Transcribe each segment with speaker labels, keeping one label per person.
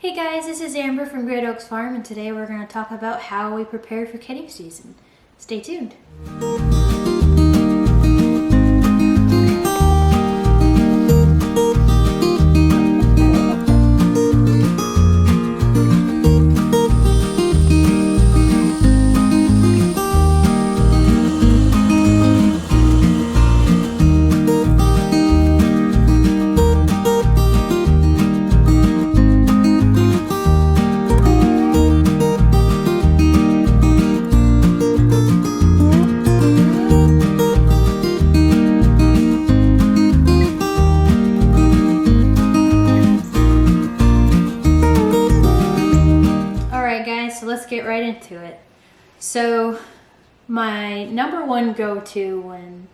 Speaker 1: Hey guys, this is Amber from Great Oaks Farm, and today we're going to talk about how we prepare for kidding season. Stay tuned. So let's get right into it. So my number one go-to when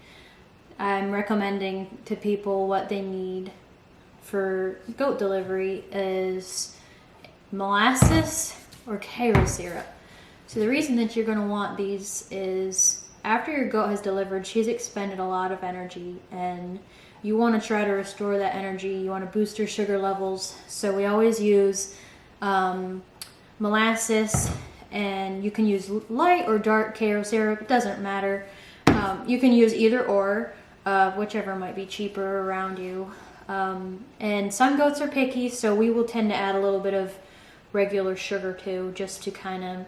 Speaker 1: I'm recommending to people what they need for goat delivery is molasses or Cairo syrup. So the reason that you're going to want these is after your goat has delivered, she's expended a lot of energy, and you want to try to restore that energy. You want to boost her sugar levels. So we always use molasses, and you can use light or dark Cairo syrup. It doesn't matter. You can use either or, whichever might be cheaper around you. And some goats are picky, so we will tend to add a little bit of regular sugar too, just to kind of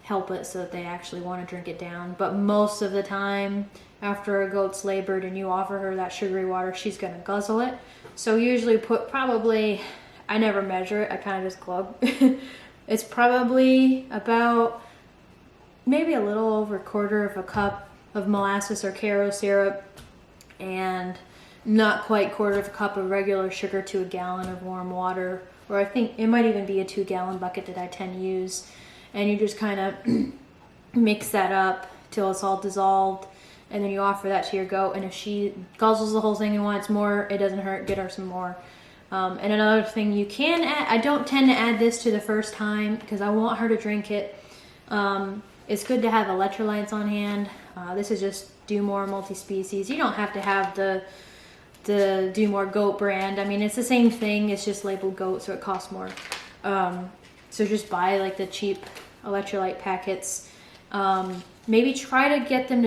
Speaker 1: help it so that they actually want to drink it down. But most of the time, after a goat's labored and you offer her that sugary water, she's going to guzzle it. So usually put probably, I never measure it, I kind of just glug. It's probably about maybe a little over a quarter of a cup of molasses or Cairo syrup, and not quite quarter of a cup of regular sugar to a gallon of warm water, or I think it might even be a 2-gallon bucket that I tend to use. And you just kind of mix that up till it's all dissolved, and then you offer that to your goat, and if she guzzles the whole thing and wants more, it doesn't hurt, get her some more. And another thing you can add, I don't tend to add this to the first time because I want her to drink it. It's good to have electrolytes on hand. This is just Do More multi-species. You don't have to have the Do More goat brand. I mean, it's the same thing. It's just labeled goat, so it costs more. So just buy like the cheap electrolyte packets. Maybe try to get her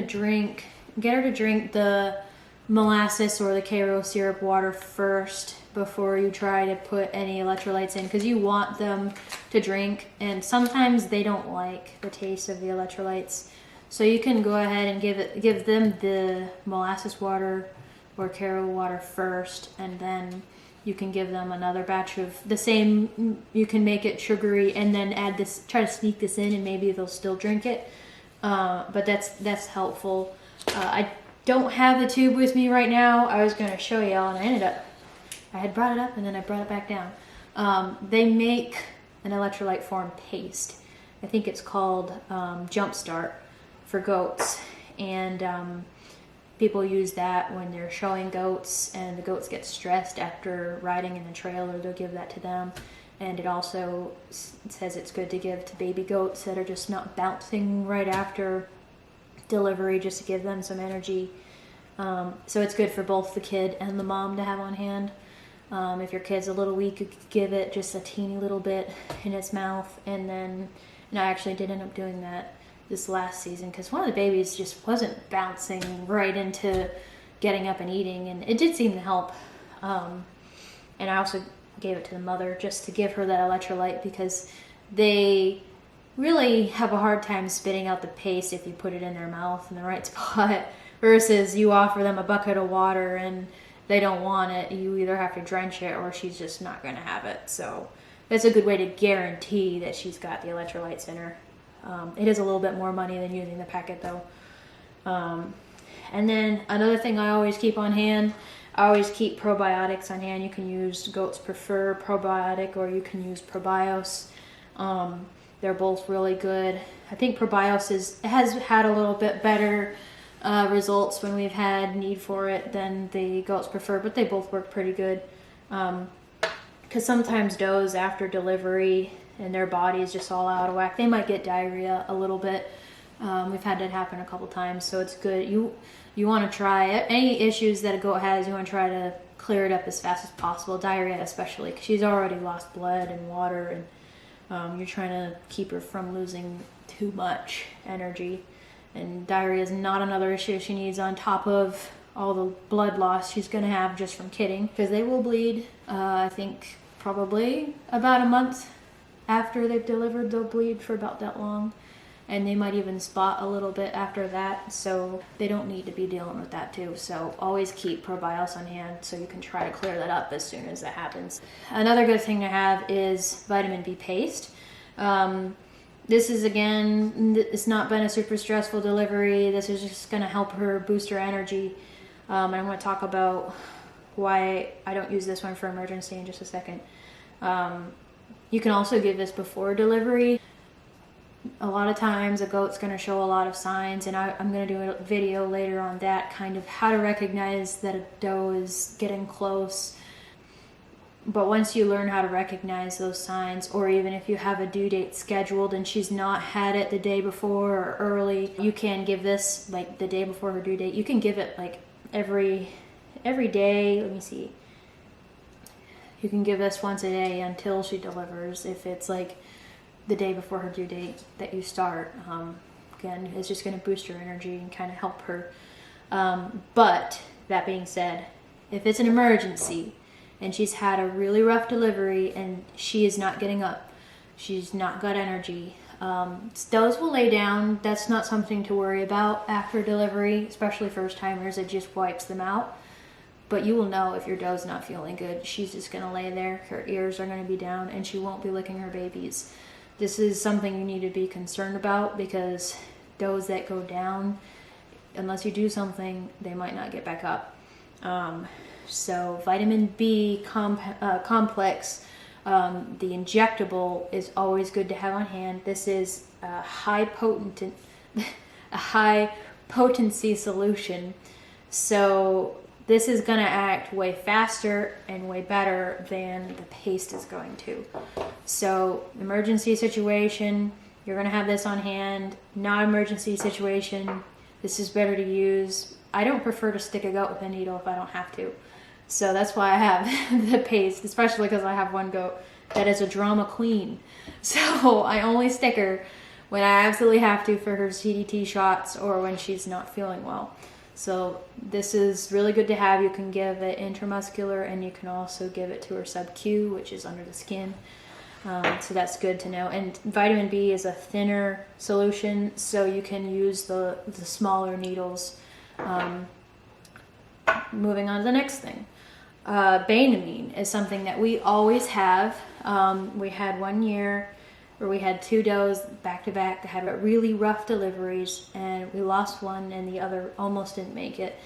Speaker 1: to drink the molasses or the Cairo syrup water first before you try to put any electrolytes in, because you want them to drink, and sometimes they don't like the taste of the electrolytes. So you can go ahead and give them the molasses water or Cairo water first, and then you can give them another batch of the same. You can make it sugary and then add this, try to sneak this in, and maybe they'll still drink it. But that's helpful. I don't have the tube with me right now. I was going to show y'all, and I had brought it up and then I brought it back down. They make an electrolyte form paste. I think it's called Jumpstart for goats, and people use that when they're showing goats and the goats get stressed after riding in the trailer. They'll give that to them, and it also says it's good to give to baby goats that are just not bouncing right after delivery, just to give them some energy. So it's good for both the kid and the mom to have on hand. If your kid's a little weak, you could give it just a teeny little bit in its mouth. And I actually did end up doing that this last season because one of the babies just wasn't bouncing right into getting up and eating, and it did seem to help. And I also gave it to the mother just to give her that electrolyte, because they really have a hard time spitting out the paste if you put it in their mouth in the right spot, versus you offer them a bucket of water and they don't want it. You either have to drench it or she's just not going to have it. So that's a good way to guarantee that she's got the electrolytes in her. It is a little bit more money than using the packet though. And then another thing I always keep on hand, I always keep probiotics on hand. You can use Goats Prefer probiotic, or you can use Probios. They're both really good. I think Probios has had a little bit better results when we've had need for it than the Goats Prefer, but they both work pretty good. Because sometimes does after delivery and their body is just all out of whack, they might get diarrhea a little bit. We've had that happen a couple times, so it's good. You want to try it. Any issues that a goat has, you want to try to clear it up as fast as possible, diarrhea especially, because she's already lost blood and water, and you're trying to keep her from losing too much energy. And diarrhea is not another issue she needs on top of all the blood loss she's going to have just from kidding, because they will bleed. I think probably about a month after they've delivered, they'll bleed for about that long. And they might even spot a little bit after that, so they don't need to be dealing with that too. So always keep probiotics on hand so you can try to clear that up as soon as that happens. Another good thing to have is vitamin B paste. This is, again, it's not been a super stressful delivery. This is just going to help her boost her energy. And I'm going to talk about why I don't use this one for emergency in just a second. You can also give this before delivery. A lot of times a goat's going to show a lot of signs, and I'm going to do a video later on that, kind of how to recognize that a doe is getting close. But once you learn how to recognize those signs, or even if you have a due date scheduled and she's not had it the day before or early, you can give this like the day before her due date. You can give it like every day. Let me see. You can give this once a day until she delivers. If it's like the day before her due date that you start, again, it's just going to boost her energy and kind of help her. But that being said, if it's an emergency and she's had a really rough delivery and she is not getting up, she's not got energy, does will lay down. That's not something to worry about after delivery, especially first timers. It just wipes them out. But you will know if your doe's not feeling good. She's just going to lay there, her ears are going to be down, and she won't be licking her babies. This is something you need to be concerned about, because does that go down, unless you do something, they might not get back up. So vitamin B complex, the injectable, is always good to have on hand. This is a high potency solution. So this is going to act way faster and way better than the paste is going to. So emergency situation, you're going to have this on hand. Not emergency situation, this is better to use. I don't prefer to stick a goat with a needle if I don't have to. So that's why I have the paste, especially because I have one goat that is a drama queen. So I only stick her when I absolutely have to for her CDT shots or when she's not feeling well. So this is really good to have. You can give it intramuscular, and you can also give it to her sub-Q, which is under the skin. So that's good to know. And vitamin B is a thinner solution, so you can use the smaller needles. Moving on to the next thing. Banamine is something that we always have. We had 1 year where we had 2 does back to back that had really rough deliveries, and we lost one and the other almost didn't make it.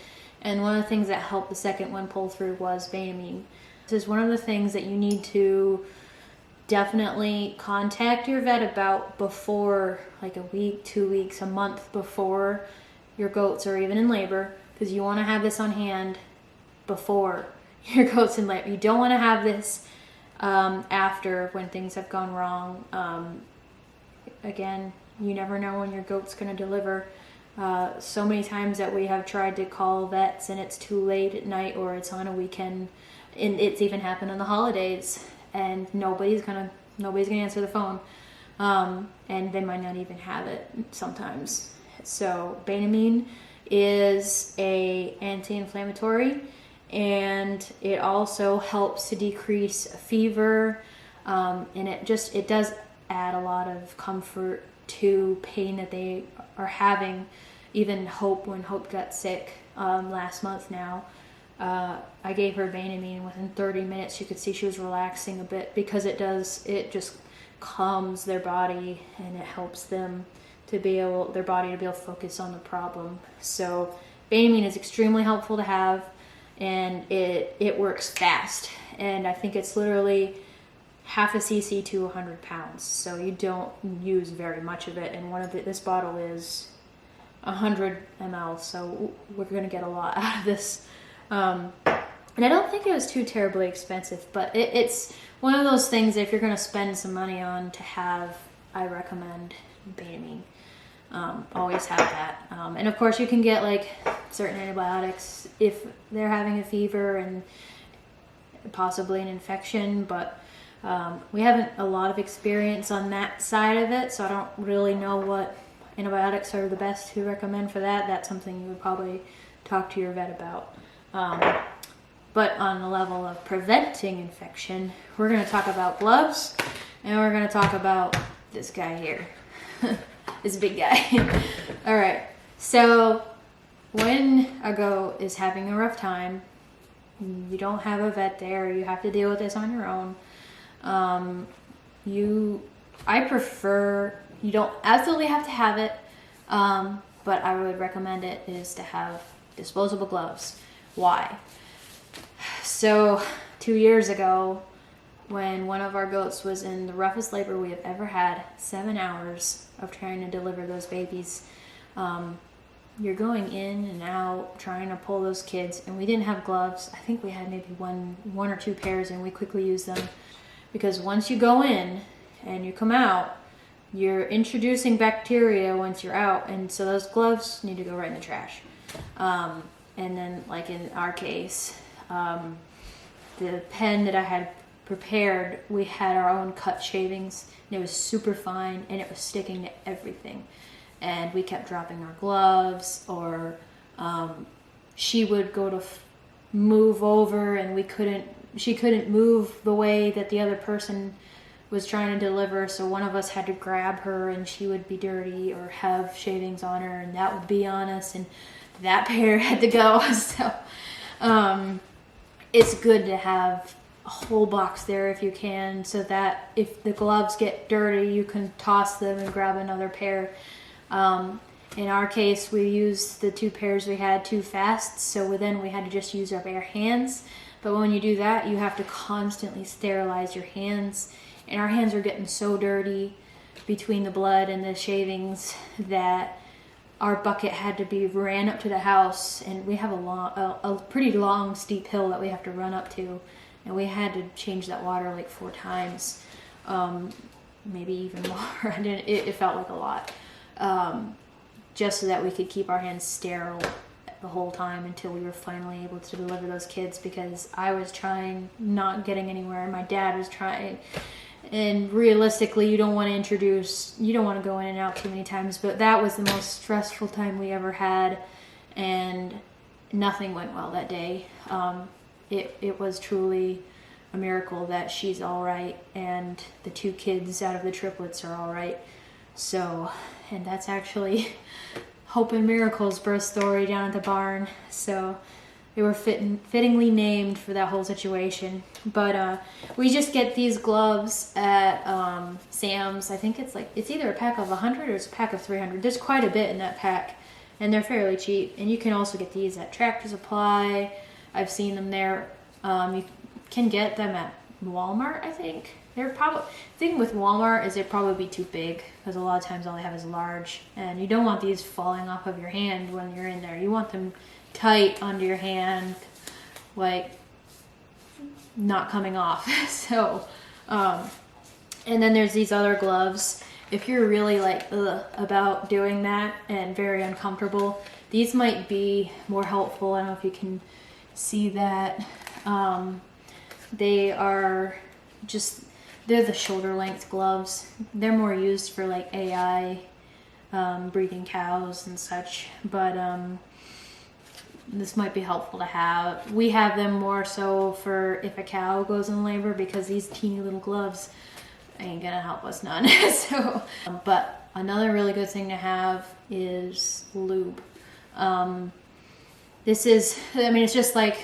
Speaker 1: And one of the things that helped the second one pull through was Banamine. This is one of the things that you need to definitely contact your vet about before, like a week, 2 weeks, a month before your goats are even in labor, because you want to have this on hand before your goat's in labor. You don't want to have this after, when things have gone wrong. Again, you never know when your goat's going to deliver. So many times that we have tried to call vets and it's too late at night, or it's on a weekend, and it's even happened on the holidays, and nobody's gonna answer the phone, and they might not even have it sometimes. So Banamine is a anti-inflammatory, and it also helps to decrease fever, and it does add a lot of comfort to pain that they are having. Even Hope, when Hope got sick last month now, I gave her Banamine. Within 30 minutes you could see she was relaxing a bit, because it just calms their body, and it helps them their body to be able to focus on the problem. So Banamine is extremely helpful to have, and it works fast, and I think it's literally half a cc to 100 pounds, so you don't use very much of it. And this bottle is 100 ml, so we're gonna get a lot out of this. And I don't think it was too terribly expensive, but it's one of those things, if you're gonna spend some money on to have, I recommend Banamine. Always have that. And of course you can get like certain antibiotics if they're having a fever possibly an infection, but we haven't a lot of experience on that side of it, so I don't really know what antibiotics are the best to recommend for that. That's something you would probably talk to your vet about. But on the level of preventing infection, we're going to talk about gloves, and we're going to talk about this guy here. This big guy. All right. So when a goat is having a rough time, you don't have a vet there, you have to deal with this on your own. I prefer, you don't absolutely have to have it, but I would recommend it is to have disposable gloves. Why? So 2 years ago, when one of our goats was in the roughest labor we have ever had, 7 hours of trying to deliver those babies, you're going in and out trying to pull those kids, and we didn't have gloves. I think we had maybe one or two pairs, and we quickly used them, because once you go in and you come out, you're introducing bacteria once you're out, and so those gloves need to go right in the trash. And then, like in our case, the pen that I had prepared, we had our own cut shavings, and it was super fine, and it was sticking to everything. And we kept dropping our gloves, or she would go to move over, and she couldn't move the way that the other person was trying to deliver, so one of us had to grab her, and she would be dirty or have shavings on her, and that would be on us, and that pair had to go. So it's good to have a whole box there if you can, so that if the gloves get dirty, you can toss them and grab another pair. In our case, we used the 2 pairs we had too fast, so then we had to just use our bare hands. But when you do that, you have to constantly sterilize your hands, and our hands are getting so dirty between the blood and the shavings that our bucket had to be ran up to the house, and we have a pretty long steep hill that we have to run up to, and we had to change that water like 4 times, maybe even more. It felt like a lot, just so that we could keep our hands sterile the whole time until we were finally able to deliver those kids, because I was trying, not getting anywhere, and my dad was trying. And realistically, you don't want to go in and out too many times, but that was the most stressful time we ever had, and nothing went well that day. It was truly a miracle that she's all right, and the 2 kids out of the triplets are all right. So, and that's actually Hope and Miracle's birth story down at the barn. So they were fittingly named for that whole situation. But we just get these gloves at Sam's. I think it's either a pack of 100 or it's a pack of 300. There's quite a bit in that pack, and they're fairly cheap. And you can also get these at Tractor Supply. I've seen them there. You can get them at Walmart, I think. They're probably, the thing with Walmart is they'd probably be too big, because a lot of times all they have is large, and you don't want these falling off of your hand when you're in there. You want them tight under your hand, like not coming off. So and then there's these other gloves. If you're really like about doing that and very uncomfortable, these might be more helpful. I don't know if you can see that. They're the shoulder length gloves. They're more used for like AI, breeding cows and such, but this might be helpful to have. We have them more so for if a cow goes in labor, because these teeny little gloves ain't gonna help us none. So, but another really good thing to have is lube. It's just like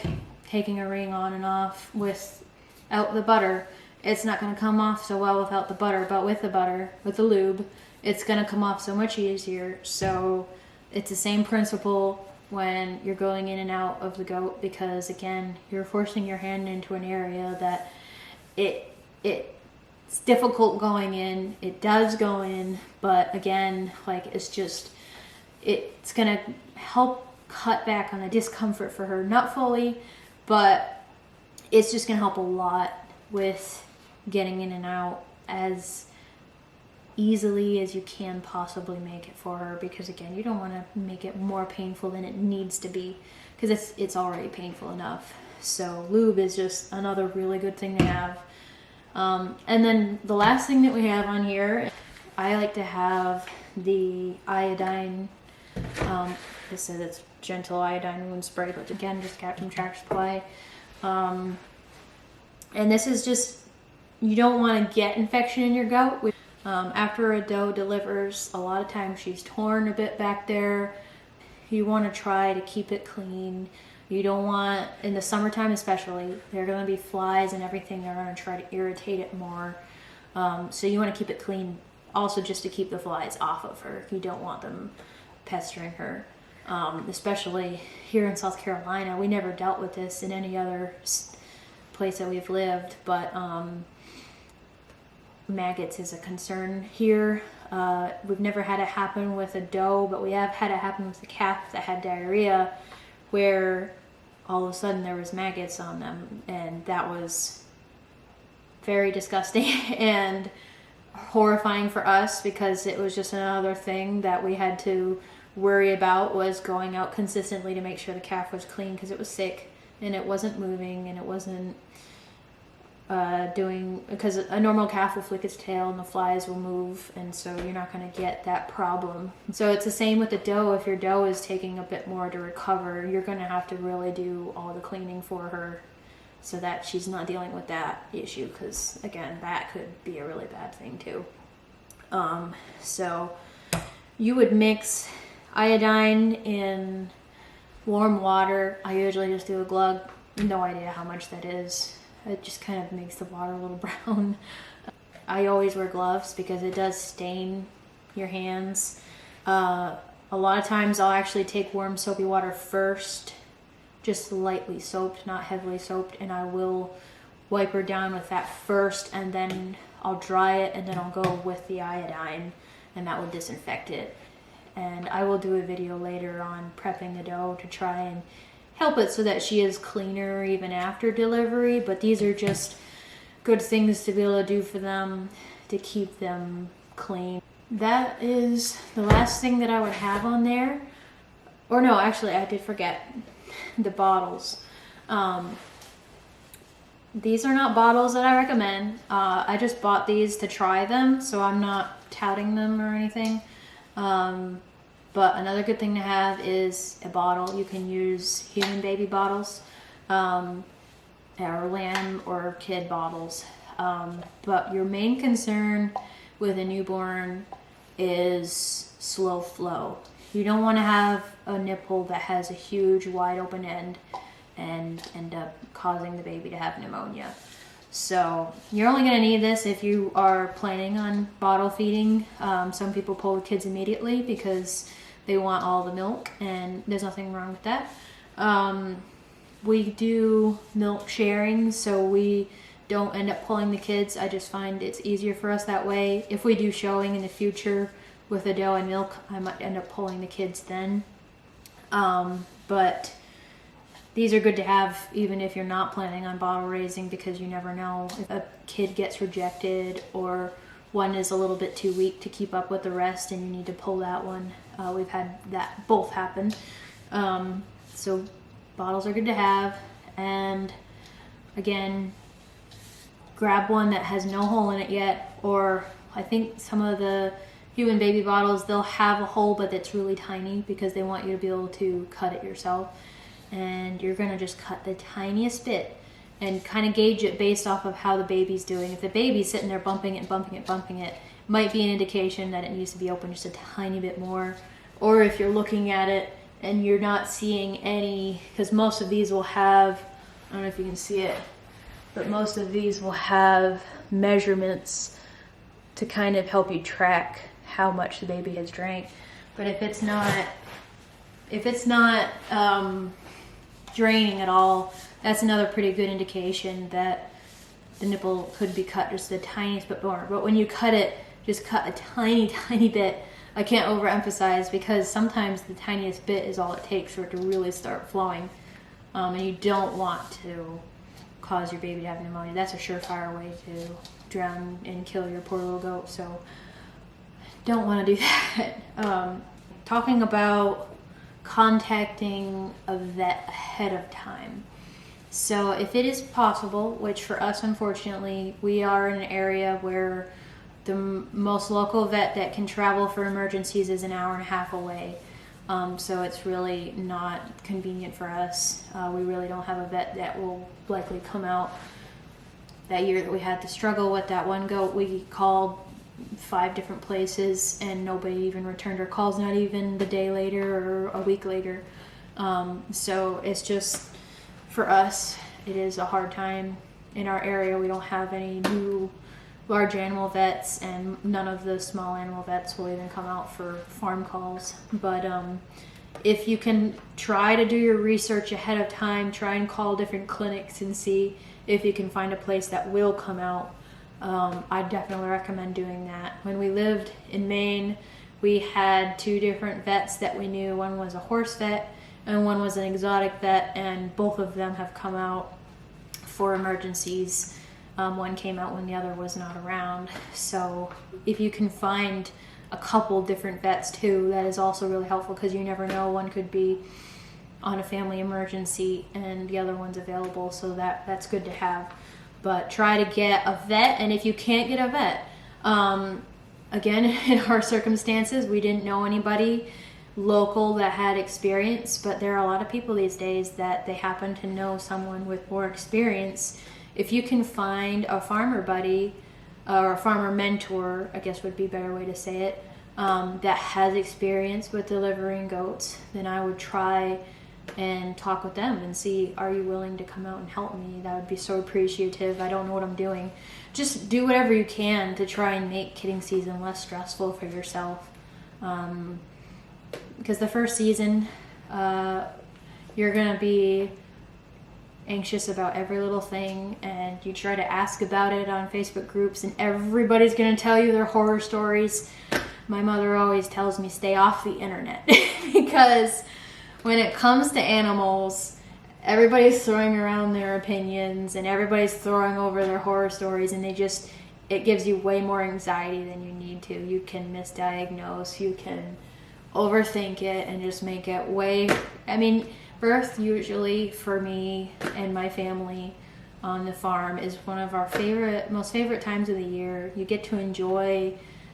Speaker 1: taking a ring on and off without the butter. It's not going to come off so well without the butter, but with the butter, with the lube, it's going to come off so much easier. So it's the same principle when you're going in and out of the goat, because again, you're forcing your hand into an area that it's difficult going in. It does go in, but again, like it's going to help cut back on the discomfort for her. Not fully, but it's just going to help a lot with getting in and out as easily as you can possibly make it for her, because again, you don't want to make it more painful than it needs to be, because it's already painful enough. So lube is just another really good thing to have. And then the last thing that we have on here, I like to have the iodine. It says it's gentle iodine wound spray, but again, just Captain Track Supply. And this is just, you don't want to get infection in your goat. After a doe delivers, a lot of times she's torn a bit back there. You want to try to keep it clean. You don't want, in the summertime especially, there are going to be flies and everything. They're going to try to irritate it more. So you want to keep it clean also just to keep the flies off of her. You don't want them pestering her. Especially here in South Carolina. We never dealt with this in any other place that we've lived, but maggots is a concern here. We've never had it happen with a doe, but we have had it happen with a calf that had diarrhea, where all of a sudden there was maggots on them, and that was very disgusting and horrifying for us, because it was just another thing that we had to worry about, was going out consistently to make sure the calf was clean, because it was sick and it wasn't moving and it wasn't because a normal calf will flick its tail and the flies will move, and so you're not going to get that problem. So it's the same with the doe. If your doe is taking a bit more to recover, you're going to have to really do all the cleaning for her so that she's not dealing with that issue, because again, that could be a really bad thing too. So you would mix iodine in warm water. I usually just do a glug. No idea how much that is. It just kind of makes the water a little brown. I always wear gloves because it does stain your hands. A lot of times I'll actually take warm soapy water first, just lightly soaped, not heavily soaped, and I will wipe her down with that first, and then I'll dry it, and then I'll go with the iodine, and that will disinfect it. And I will do a video later on prepping the doe to try and help it so that she is cleaner even after delivery, but these are just good things to be able to do for them to keep them clean. That is the last thing that I would have on there. Or no, actually I did forget the bottles. These are not bottles that I recommend. I just bought these to try them, so I'm not touting them or anything. But another good thing to have is a bottle. You can use human baby bottles, or lamb or kid bottles. But your main concern with a newborn is slow flow. You don't want to have a nipple that has a huge wide open end and end up causing the baby to have pneumonia. So you're only going to need this if you are planning on bottle feeding. Some people pull the kids immediately because they want all the milk, and there's nothing wrong with that. We do milk sharing, so we don't end up pulling the kids. I just find it's easier for us that way. If we do showing in the future with a doe and milk, I might end up pulling the kids then. But these are good to have even if you're not planning on bottle raising, because you never know if a kid gets rejected or one is a little bit too weak to keep up with the rest and you need to pull that one. We've had that both happen. So bottles are good to have. And again, grab one that has no hole in it yet, or I think some of the human baby bottles, they'll have a hole but it's really tiny because they want you to be able to cut it yourself. And you're gonna just cut the tiniest bit and kind of gauge it based off of how the baby's doing. If the baby's sitting there bumping it, might be an indication that it needs to be open just a tiny bit more. Or if you're looking at it and you're not seeing any, because most of these will have, I don't know if you can see it, but most of these will have measurements to kind of help you track how much the baby has drank. But if it's not draining at all, that's another pretty good indication that the nipple could be cut just the tiniest bit more. But when you cut it, just cut a tiny bit. I can't overemphasize, because sometimes the tiniest bit is all it takes for it to really start flowing. And you don't want to cause your baby to have pneumonia. That's a surefire way to drown and kill your poor little goat. So don't want to do that. Talking about contacting a vet ahead of time. So if it is possible, which for us, unfortunately, we are in an area where the most local vet that can travel for emergencies is an hour and a half away. So it's really not convenient for us. We really don't have a vet that will likely come out. That year that we had to struggle with that one goat, we called 5 different places and nobody even returned our calls, not even the day later or a week later. So it's just, for us, it is a hard time. In our area, we don't have any new large animal vets, and none of the small animal vets will even come out for farm calls. But if you can try to do your research ahead of time, try and call different clinics and see if you can find a place that will come out. I definitely recommend doing that. When we lived in Maine, we had 2 different vets that we knew. One was a horse vet and one was an exotic vet, and both of them have come out for emergencies. One came out when the other was not around. So if you can find a couple different vets too, that is also really helpful, because you never know, one could be on a family emergency and the other one's available, so that's good to have. But try to get a vet, and if you can't get a vet, again, in our circumstances, we didn't know anybody local that had experience, but there are a lot of people these days that they happen to know someone with more experience. If you can find a farmer buddy or a farmer mentor, I guess would be a better way to say it, that has experience with delivering goats, then I would try and talk with them and see, are you willing to come out and help me? That would be so appreciative. I don't know what I'm doing. Just do whatever you can to try and make kidding season less stressful for yourself. Because the first season, you're going to be anxious about every little thing, and you try to ask about it on Facebook groups, and everybody's going to tell you their horror stories. My mother always tells me, stay off the internet, because when it comes to animals, everybody's throwing around their opinions and everybody's throwing over their horror stories, and it gives you way more anxiety than you need to. You can misdiagnose, you can overthink it and just make it birth usually for me and my family on the farm is one of our most favorite times of the year. You get to enjoy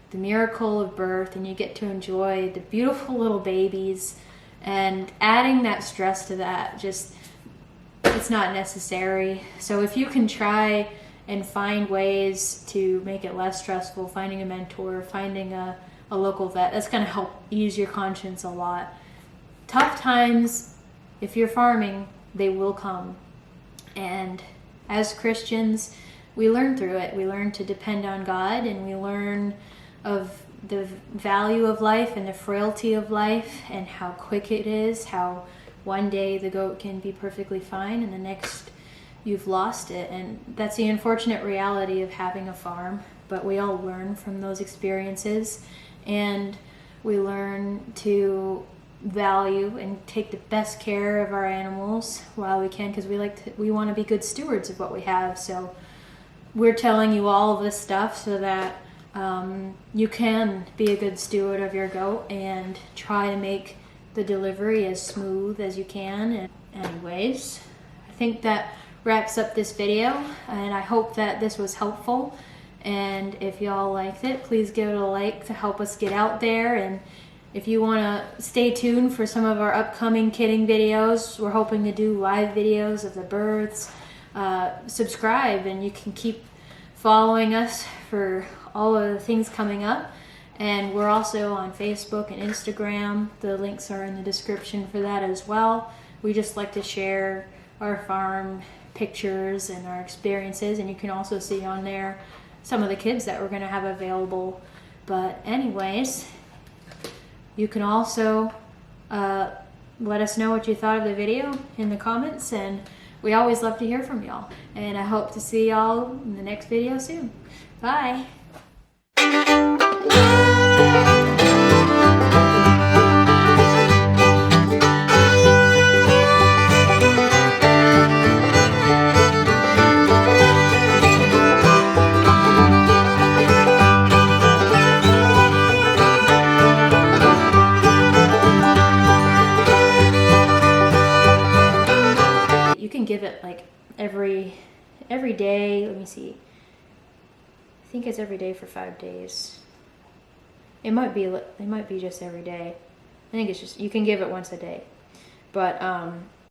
Speaker 1: the miracle of birth, and you get to enjoy the beautiful little babies, and adding that stress to that, it's not necessary. So if you can try and find ways to make it less stressful, finding a mentor, finding a local vet, that's going to help ease your conscience a lot. Tough times, if you're farming, they will come. And as Christians, we learn through it. We learn to depend on God, and we learn of the value of life and the frailty of life and how quick it is, how one day the goat can be perfectly fine and the next you've lost it. And that's the unfortunate reality of having a farm. But we all learn from those experiences, and we learn to value and take the best care of our animals while we can, because we want to be good stewards of what we have. So we're telling you all of this stuff so that you can be a good steward of your goat and try to make the delivery as smooth as you can. And anyways, I think that wraps up this video, and I hope that this was helpful. And if y'all liked it, please give it a like to help us get out there. And if you want to stay tuned for some of our upcoming kidding videos, we're hoping to do live videos of the births. Subscribe, and you can keep following us for all of the things coming up. And we're also on Facebook and Instagram. The links are in the description for that as well. We just like to share our farm pictures and our experiences, and you can also see on there some of the kids that we're going to have available. But anyways, you can also let us know what you thought of the video in the comments, and we always love to hear from y'all. And I hope to see y'all in the next video soon. Bye! You can give it like I think it's every day for 5 days. It might be just every day. I think it's just, you can give it once a day. But